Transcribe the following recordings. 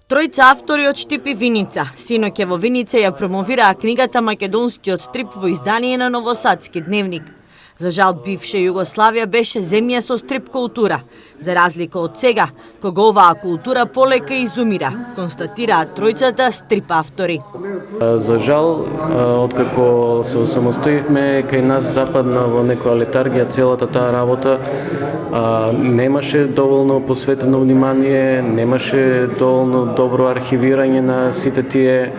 Тројца автори од Штип и Виница. Синоќе во Виница ја промовираа книгата Македонскиот стрип во издание на Новосадски дневник. За жал, бивша Југославија беше земја со стрип култура, за разлика од сега, кога оваа култура полека изумира, констатираат тројцата стрип автори. За жал, откако се осамостоивме, кај нас западна во некоја летаргија целата таа работа. Немаше доволно посветено внимание, немаше доволно добро архивирање на сите тие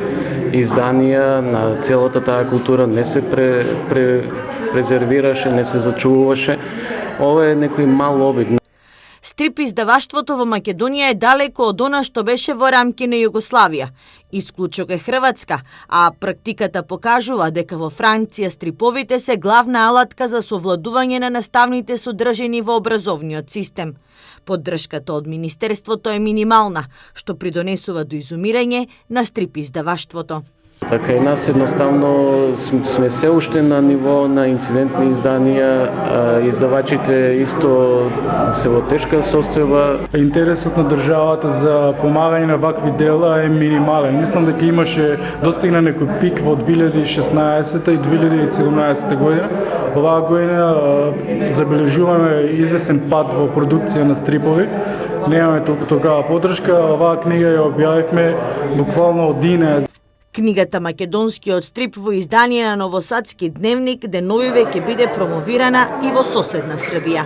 изданија, на целата таа култура не се презервираше, не се зачувуваше. Ова е некој мал обид. Стрип издаваштвото во Македонија е далеко од она што беше во рамки на Југославија. Исклучок е Хрватска, а практиката покажува дека во Франција стриповите се главна алатка за совладување на наставните содржини во образовниот систем. Поддршката од Министерството е минимална, што придонесува до изумирање на стрип издаваштвото. Така и нас едноставно сме се уште на ниво на инцидентни изданија, издавачите исто се во тешка состојба. Интересот на државата за помагање на вакви дела е минимален. Мислам дека имаше достигна некој пик во 2016 и 2017 година. Оваа година забележуваме известен пат во продукција на стрипови. Немаме тогава поддршка, оваа книга ја објавивме буквално од денес. Книгата Македонскиот стрип во издание на Новосадски дневник деновиве ќе биде промовирана и во соседна Србија.